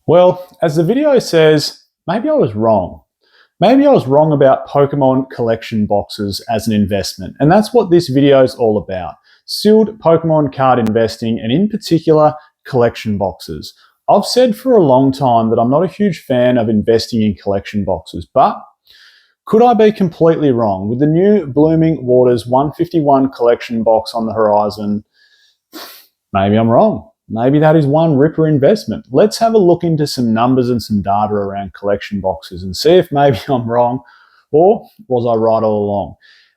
Well, as the video says, maybe I was wrong. Maybe I was wrong about Pokemon collection boxes as an investment, and that's what this video is all about. Sealed Pokemon card investing, and in particular, collection boxes. I've said for a long time that I'm not a huge fan of investing in collection boxes, but could I be completely wrong? With the new Blooming Waters 151 collection box on the horizon, maybe I'm wrong. Maybe that is one ripper investment. Let's have a look into some numbers and some data around collection boxes and see if maybe I'm wrong or was I right all along.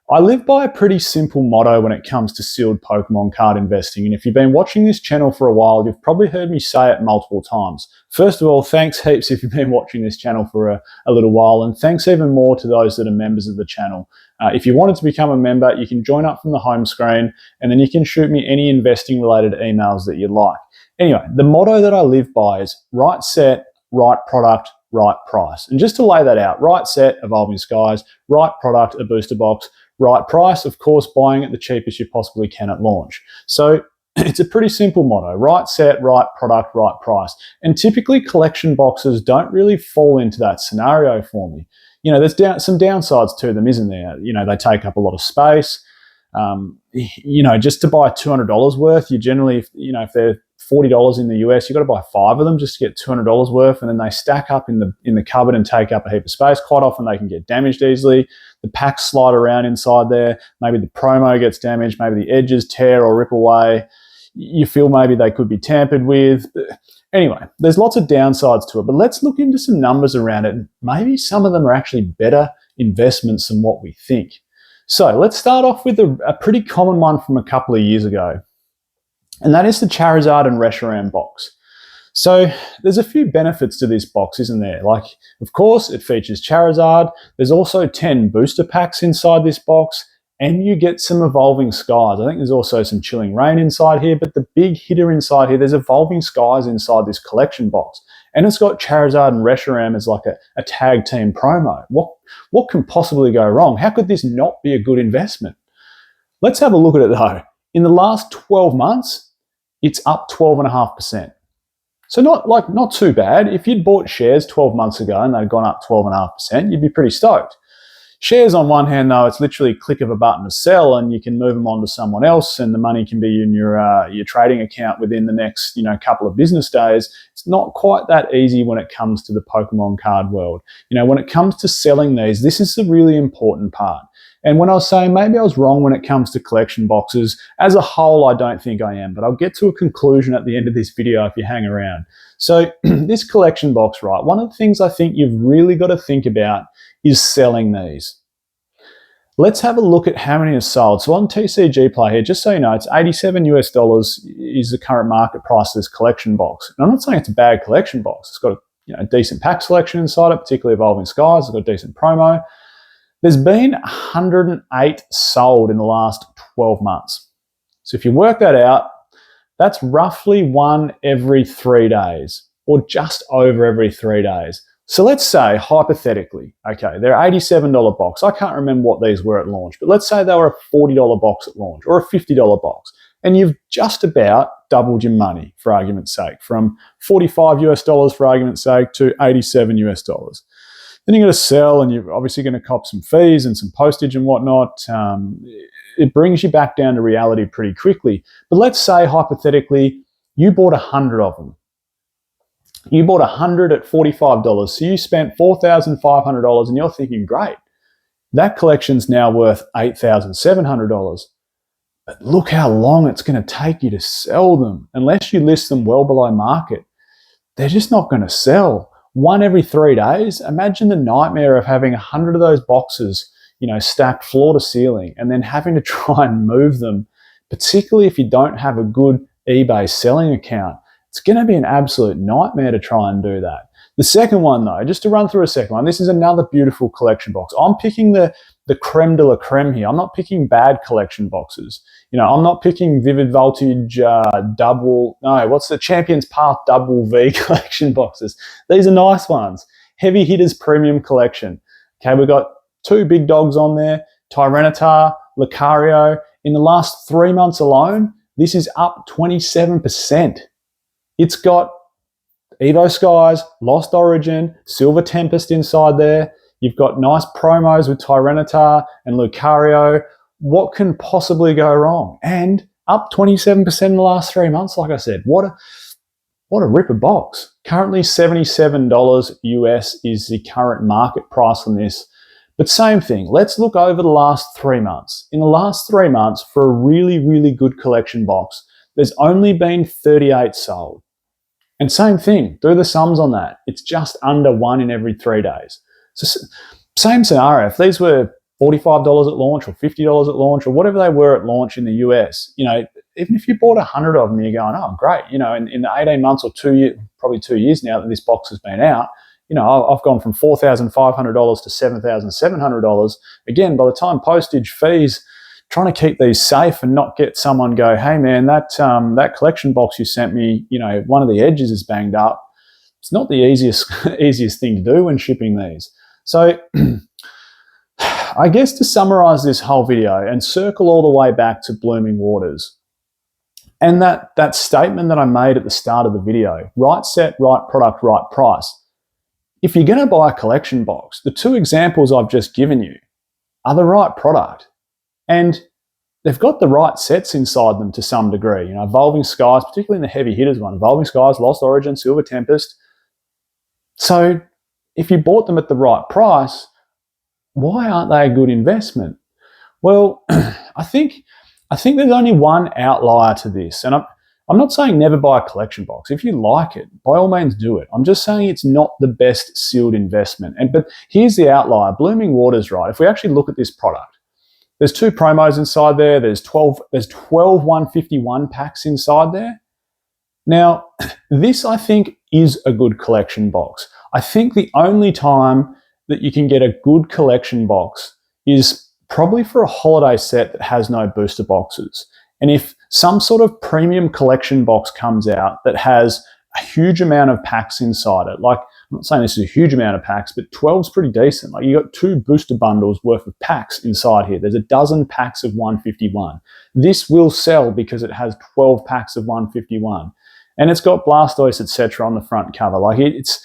I live by a pretty simple motto when it comes to sealed Pokemon card investing, and if you've been watching this channel for a while, you've probably heard me say it multiple times. First of all, thanks heaps if you've been watching this channel for a little while, and thanks even more to those that are members of the channel. If you wanted to become a member, you can join up from the home screen, and then you can shoot me any investing related emails that you'd like. Anyway, the motto that I live by is right set, right product, right price. And just to lay that out, right set, Evolving Skies, right product, a booster box, right price, of course, buying it the cheapest you possibly can at launch. So it's a pretty simple motto, right set, right product, right price. And typically collection boxes don't really fall into that scenario for me. You know, there's some downsides to them, isn't there? You know, they take up a lot of space. You know, just to buy $200 worth, you generally, if they're $40 in the US, you've got to buy 5 of them just to get $200 worth, and then they stack up in the cupboard and take up a heap of space. Quite often they can get damaged easily. The packs slide around inside there. Maybe the promo gets damaged. Maybe the edges tear or rip away. You feel maybe they could be tampered with. Anyway, there's lots of downsides to it, but let's look into some numbers around it. Maybe some of them are actually better investments than what we think. So let's start off with a pretty common one from a couple of years ago, and that is the Charizard and Reshiram box. So there's a few benefits to this box, isn't there? Like, of course, it features Charizard. There's also 10 booster packs inside this box, and you get some Evolving Skies. I think there's also some Chilling Reign inside here, but the big hitter inside here, there's Evolving Skies inside this collection box. And it's got Charizard and Reshiram as like a tag team promo. What can possibly go wrong? How could this not be a good investment? Let's have a look at it though. In the last 12 months, it's up 12.5%. So not too bad. If you'd bought shares 12 months ago and they'd gone up 12.5%, you'd be pretty stoked. Shares on one hand though, it's literally a click of a button to sell, and you can move them on to someone else, and the money can be in your trading account within the next couple of business days. It's not quite that easy when it comes to the Pokemon card world. When it comes to selling these, this is the really important part. And when I was saying maybe I was wrong when it comes to collection boxes, as a whole, I don't think I am, but I'll get to a conclusion at the end of this video if you hang around. So this collection box, right, one of the things I think you've really got to think about is selling these. Let's have a look at how many are sold. So on TCG Play here, just so you know, it's $87 is the current market price of this collection box. And I'm not saying it's a bad collection box. It's got a decent pack selection inside it, particularly Evolving Skies. It's got a decent promo. There's been 108 sold in the last 12 months. So if you work that out, that's roughly one every 3 days, or just over every 3 days. So let's say, hypothetically, okay, they're $87 box. I can't remember what these were at launch, but let's say they were a $40 box at launch or a $50 box, and you've just about doubled your money, for argument's sake, from $45 for argument's sake to $87. Then you're going to sell, and you're obviously going to cop some fees and some postage and whatnot. It brings you back down to reality pretty quickly. But let's say, hypothetically, you bought 100 of them. You bought 100 at $45, so you spent $4,500, and you're thinking, great, that collection's now worth $8,700. But look how long it's going to take you to sell them. Unless you list them well below market, they're just not going to sell. One every 3 days. Imagine the nightmare of having 100 of those boxes, stacked floor to ceiling, and then having to try and move them, particularly if you don't have a good eBay selling account. It's going to be an absolute nightmare to try and do that. The second one though, just to run through a second one, this is another beautiful collection box. I'm picking the creme de la creme here. I'm not picking bad collection boxes. I'm not picking Vivid Voltage what's the Champions Path Double V collection boxes. These are nice ones. Heavy Hitters Premium Collection. Okay, we've got 2 big dogs on there, Tyranitar, Lucario. In the last 3 months alone, this is up 27%. It's got Evo Skies, Lost Origin, Silver Tempest inside there. You've got nice promos with Tyranitar and Lucario. What can possibly go wrong? And up 27% in the last 3 months, like I said. What a ripper box. Currently $77 US is the current market price on this. But same thing, let's look over the last 3 months. In the last 3 months, for a really, really good collection box, there's only been 38 sold. And same thing, do the sums on that. It's just under 1 in every 3 days. So same scenario, if these were $45 at launch or $50 at launch or whatever they were at launch in the US, you know, even if you bought 100 of them, you're going, oh, great. You know, in the 18 months or 2 years, probably 2 years now that this box has been out, you know, I've gone from $4,500 to $7,700. Again, by the time postage, fees, trying to keep these safe and not get someone go, hey man, that collection box you sent me, you know, one of the edges is banged up. It's not the easiest thing to do when shipping these. So I guess to summarize this whole video and circle all the way back to Blooming Waters, and that statement that I made at the start of the video, right set, right product, right price. If you're going to buy a collection box, the 2 examples I've just given you are the right product. And they've got the right sets inside them to some degree. You know, Evolving Skies, particularly in the heavy hitters one, Evolving Skies, Lost Origin, Silver Tempest. So if you bought them at the right price, why aren't they a good investment? Well, I think there's only one outlier to this. And I'm not saying never buy a collection box. If you like it, by all means do it. I'm just saying it's not the best sealed investment. But here's the outlier. Blooming Waters, right? If we actually look at this product, there's 2 promos inside there. There's 12 151 packs inside there. Now, this I think is a good collection box. I think the only time that you can get a good collection box is probably for a holiday set that has no booster boxes. And if some sort of premium collection box comes out that has a huge amount of packs inside it, like, I'm not saying this is a huge amount of packs, but 12's pretty decent. Like, you got 2 booster bundles worth of packs inside here. There's a dozen packs of 151. This will sell because it has 12 packs of 151. And it's got Blastoise, etc. on the front cover. Like, it's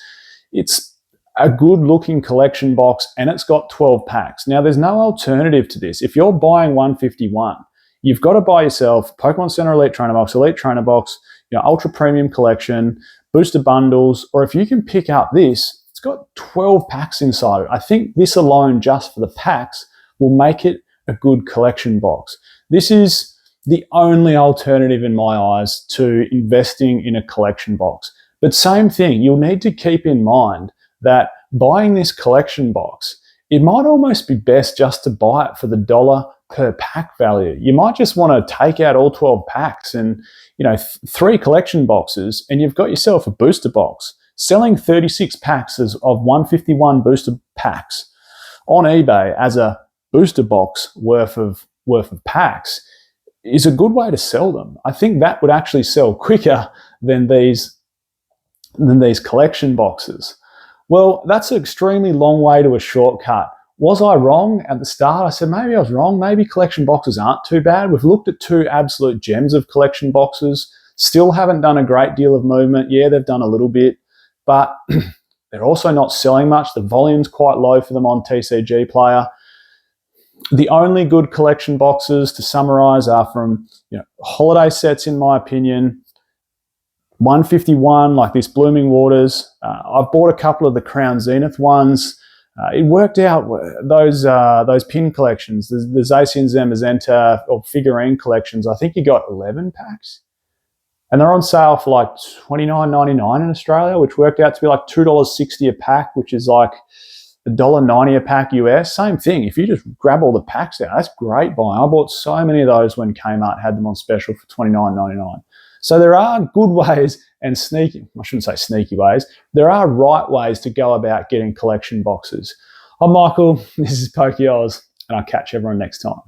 a good looking collection box, and it's got 12 packs. Now, there's no alternative to this. If you're buying 151, you've got to buy yourself Pokemon Center Elite Trainer Box, you know, Ultra Premium Collection, booster bundles, or if you can pick up this, it's got 12 packs inside it. I think this alone, just for the packs, will make it a good collection box. This is the only alternative in my eyes to investing in a collection box. But same thing, you'll need to keep in mind that buying this collection box, it might almost be best just to buy it for the $1 per pack value. You might just want to take out all 12 packs and, you know, 3 collection boxes, and you've got yourself a booster box. Selling 36 packs of 151 booster packs on eBay as a booster box worth of packs is a good way to sell them. I think that would actually sell quicker than these collection boxes. Well, that's an extremely long way to a shortcut. Was I wrong at the start? I said maybe I was wrong. Maybe collection boxes aren't too bad. We've looked at 2 absolute gems of collection boxes. Still haven't done a great deal of movement. Yeah, they've done a little bit, but they're also not selling much. The volume's quite low for them on TCG Player. The only good collection boxes, to summarize, are from, you know, holiday sets, in my opinion. 151, like this Blooming Waters. I've bought a couple of the Crown Zenith ones. It worked out, those pin collections, the Zacian Zamazenta or figurine collections. I think you got 11 packs. And they're on sale for like $29.99 in Australia, which worked out to be like $2.60 a pack, which is like $1.90 a pack US. Same thing. If you just grab all the packs out, that's great buying. I bought so many of those when Kmart had them on special for $29.99. So there are good ways and sneaky, I shouldn't say sneaky ways, there are right ways to go about getting collection boxes. I'm Michael, this is Poke Oz, and I'll catch everyone next time.